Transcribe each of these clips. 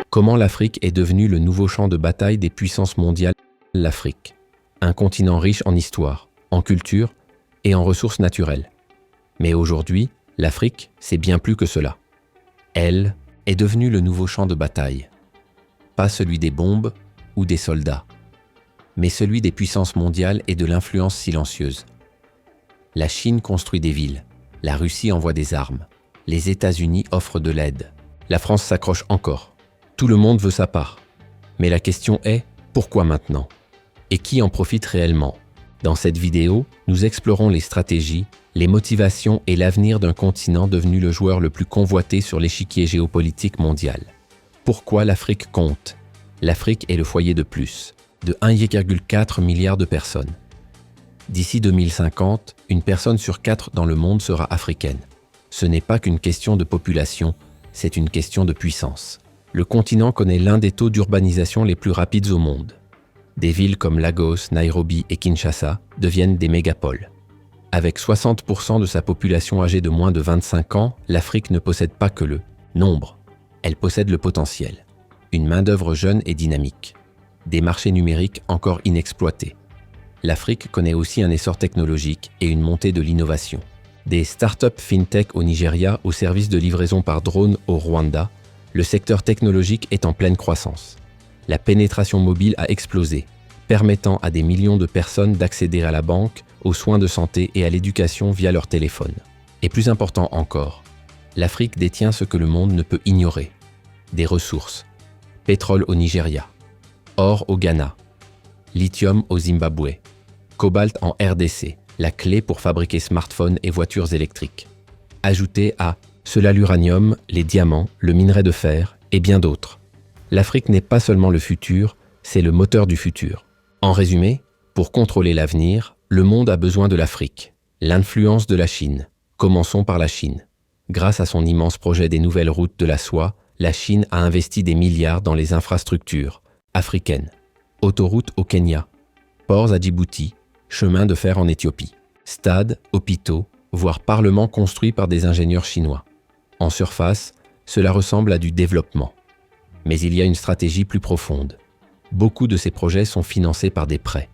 Comment l'Afrique est devenue le nouveau champ de bataille des puissances mondiales? L'Afrique, un continent riche en histoire, en culture et en ressources naturelles. Mais aujourd'hui, l'Afrique, c'est bien plus que cela. Elle est devenue le nouveau champ de bataille. Pas celui des bombes ou des soldats, mais celui des puissances mondiales et de l'influence silencieuse. La Chine construit des villes, la Russie envoie des armes, les États-Unis offrent de l'aide, la France s'accroche encore. Tout le monde veut sa part. Mais la question est, pourquoi maintenant? Et qui en profite réellement? Dans cette vidéo, nous explorons les stratégies, les motivations et l'avenir d'un continent devenu le joueur le plus convoité sur l'échiquier géopolitique mondial. Pourquoi l'Afrique compte? L'Afrique est le foyer de plus, de 1,4 milliard de personnes. D'ici 2050, une personne sur 4 dans le monde sera africaine. Ce n'est pas qu'une question de population, c'est une question de puissance. Le continent connaît l'un des taux d'urbanisation les plus rapides au monde. Des villes comme Lagos, Nairobi et Kinshasa deviennent des mégapoles. Avec 60% de sa population âgée de moins de 25 ans, l'Afrique ne possède pas que le nombre. Elle possède le potentiel. Une main-d'œuvre jeune et dynamique. Des marchés numériques encore inexploités. L'Afrique connaît aussi un essor technologique et une montée de l'innovation. Des startups fintech au Nigeria au service de livraison par drone au Rwanda, le secteur technologique est en pleine croissance. La pénétration mobile a explosé, permettant à des millions de personnes d'accéder à la banque, aux soins de santé et à l'éducation via leur téléphone. Et plus important encore, l'Afrique détient ce que le monde ne peut ignorer. Des ressources. Pétrole au Nigeria, or au Ghana, lithium au Zimbabwe, cobalt en RDC, la clé pour fabriquer smartphones et voitures électriques. Ajoutez à cela l'uranium, les diamants, le minerai de fer et bien d'autres. L'Afrique n'est pas seulement le futur, c'est le moteur du futur. En résumé, pour contrôler l'avenir, le monde a besoin de l'Afrique. L'influence de la Chine. Commençons par la Chine. Grâce à son immense projet des nouvelles routes de la soie, la Chine a investi des milliards dans les infrastructures africaines. Autoroutes au Kenya, ports à Djibouti, chemins de fer en Éthiopie, stades, hôpitaux, voire parlements construits par des ingénieurs chinois. En surface, cela ressemble à du développement. Mais il y a une stratégie plus profonde. Beaucoup de ces projets sont financés par des prêts.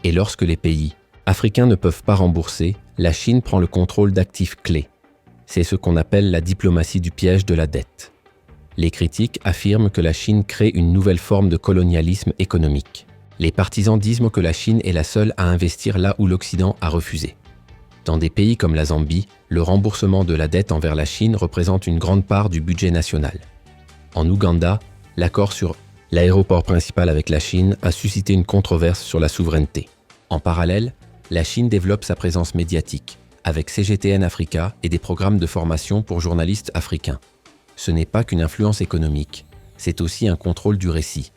Et lorsque les pays africains ne peuvent pas rembourser, la Chine prend le contrôle d'actifs clés. C'est ce qu'on appelle la diplomatie du piège de la dette. Les critiques affirment que la Chine crée une nouvelle forme de colonialisme économique. Les partisans disent que la Chine est la seule à investir là où l'Occident a refusé. Dans des pays comme la Zambie, le remboursement de la dette envers la Chine représente une grande part du budget national. En Ouganda, l'accord sur l'aéroport principal avec la Chine a suscité une controverse sur la souveraineté. En parallèle, la Chine développe sa présence médiatique, avec CGTN Africa et des programmes de formation pour journalistes africains. Ce n'est pas qu'une influence économique, c'est aussi un contrôle du récit.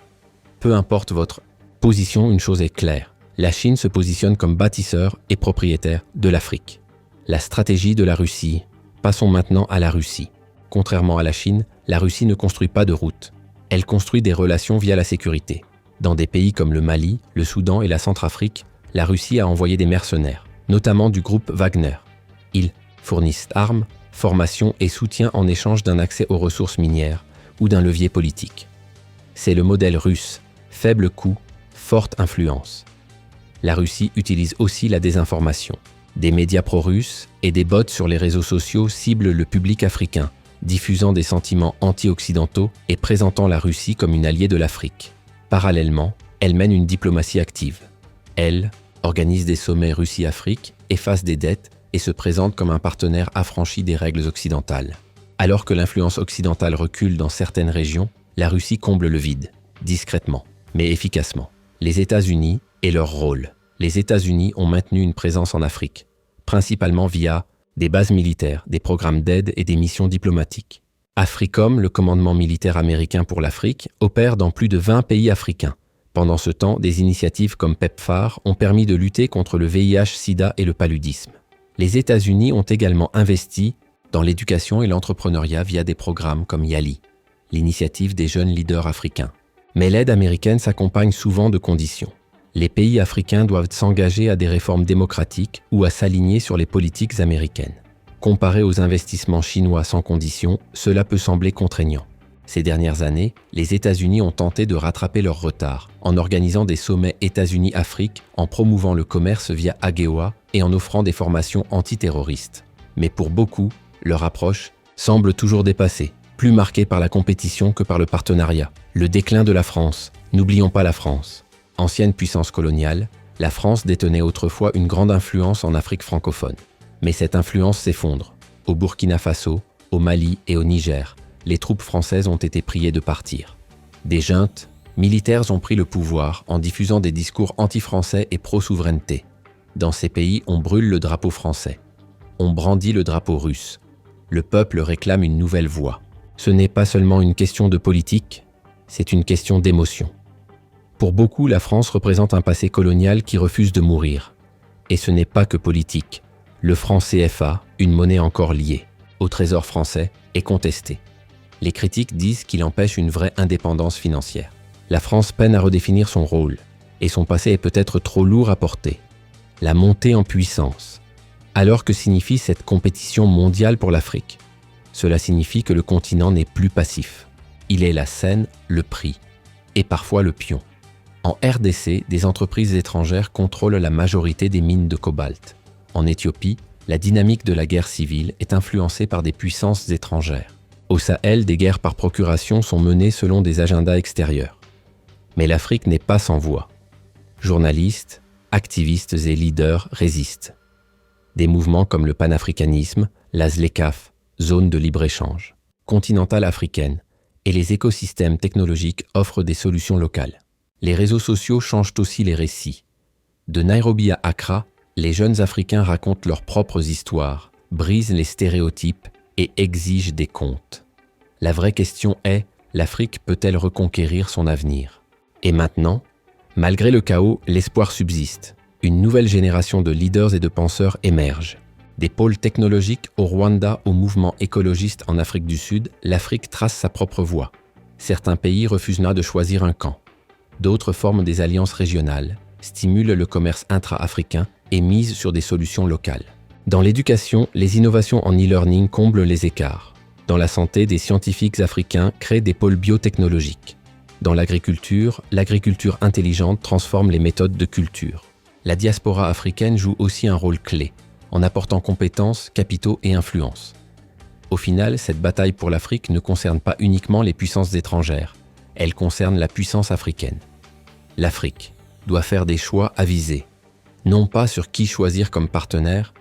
Peu importe votre position, une chose est claire. La Chine se positionne comme bâtisseur et propriétaire de l'Afrique. La stratégie de la Russie. Passons maintenant à la Russie. Contrairement à la Chine, la Russie ne construit pas de route. Elle construit des relations via la sécurité. Dans des pays comme le Mali, le Soudan et la Centrafrique, la Russie a envoyé des mercenaires, notamment du groupe Wagner. Ils fournissent armes, formation et soutien en échange d'un accès aux ressources minières ou d'un levier politique. C'est le modèle russe, faible coût, forte influence. La Russie utilise aussi la désinformation. Des médias pro-russes et des bots sur les réseaux sociaux ciblent le public africain, diffusant des sentiments anti-occidentaux et présentant la Russie comme une alliée de l'Afrique. Parallèlement, elle mène une diplomatie active. Elle organise des sommets Russie-Afrique, efface des dettes et se présente comme un partenaire affranchi des règles occidentales. Alors que l'influence occidentale recule dans certaines régions, la Russie comble le vide, discrètement, mais efficacement. Les États-Unis et leur rôle. Les États-Unis ont maintenu une présence en Afrique, principalement via des bases militaires, des programmes d'aide et des missions diplomatiques. AFRICOM, le commandement militaire américain pour l'Afrique, opère dans plus de 20 pays africains. Pendant ce temps, des initiatives comme PEPFAR ont permis de lutter contre le VIH-Sida et le paludisme. Les États-Unis ont également investi dans l'éducation et l'entrepreneuriat via des programmes comme YALI, l'initiative des jeunes leaders africains. Mais l'aide américaine s'accompagne souvent de conditions. Les pays africains doivent s'engager à des réformes démocratiques ou à s'aligner sur les politiques américaines. Comparé aux investissements chinois sans condition, cela peut sembler contraignant. Ces dernières années, les États-Unis ont tenté de rattraper leur retard en organisant des sommets États-Unis-Afrique, en promouvant le commerce via AGOA et en offrant des formations antiterroristes. Mais pour beaucoup, leur approche semble toujours dépassée, plus marquée par la compétition que par le partenariat. Le déclin de la France. N'oublions pas la France. Ancienne puissance coloniale, la France détenait autrefois une grande influence en Afrique francophone. Mais cette influence s'effondre. Au Burkina Faso, au Mali et au Niger, les troupes françaises ont été priées de partir. Des juntes militaires ont pris le pouvoir en diffusant des discours anti-français et pro-souveraineté. Dans ces pays, on brûle le drapeau français. On brandit le drapeau russe. Le peuple réclame une nouvelle voie. Ce n'est pas seulement une question de politique, c'est une question d'émotion. Pour beaucoup, la France représente un passé colonial qui refuse de mourir. Et ce n'est pas que politique. Le franc CFA, une monnaie encore liée au trésor français, est contesté. Les critiques disent qu'il empêche une vraie indépendance financière. La France peine à redéfinir son rôle, et son passé est peut-être trop lourd à porter. La montée en puissance. Alors que signifie cette compétition mondiale pour l'Afrique? Cela signifie que le continent n'est plus passif. Il est la scène, le prix, et parfois le pion. En RDC, des entreprises étrangères contrôlent la majorité des mines de cobalt. En Éthiopie, la dynamique de la guerre civile est influencée par des puissances étrangères. Au Sahel, des guerres par procuration sont menées selon des agendas extérieurs. Mais l'Afrique n'est pas sans voix. Journalistes, activistes et leaders résistent. Des mouvements comme le panafricanisme, la ZLECAf, zone de libre-échange, continentale africaine, et les écosystèmes technologiques offrent des solutions locales. Les réseaux sociaux changent aussi les récits. De Nairobi à Accra, les jeunes Africains racontent leurs propres histoires, brisent les stéréotypes et exigent des comptes. La vraie question est, l'Afrique peut-elle reconquérir son avenir? Et maintenant, malgré le chaos, l'espoir subsiste. Une nouvelle génération de leaders et de penseurs émerge. Des pôles technologiques au Rwanda au mouvement écologiste en Afrique du Sud, l'Afrique trace sa propre voie. Certains pays refusent là de choisir un camp. D'autres forment des alliances régionales, stimulent le commerce intra-africain et misent sur des solutions locales. Dans l'éducation, les innovations en e-learning comblent les écarts. Dans la santé, des scientifiques africains créent des pôles biotechnologiques. Dans l'agriculture intelligente transforme les méthodes de culture. La diaspora africaine joue aussi un rôle clé, en apportant compétences, capitaux et influence. Au final, cette bataille pour l'Afrique ne concerne pas uniquement les puissances étrangères, elle concerne la puissance africaine. L'Afrique doit faire des choix avisés, non pas sur qui choisir comme partenaire,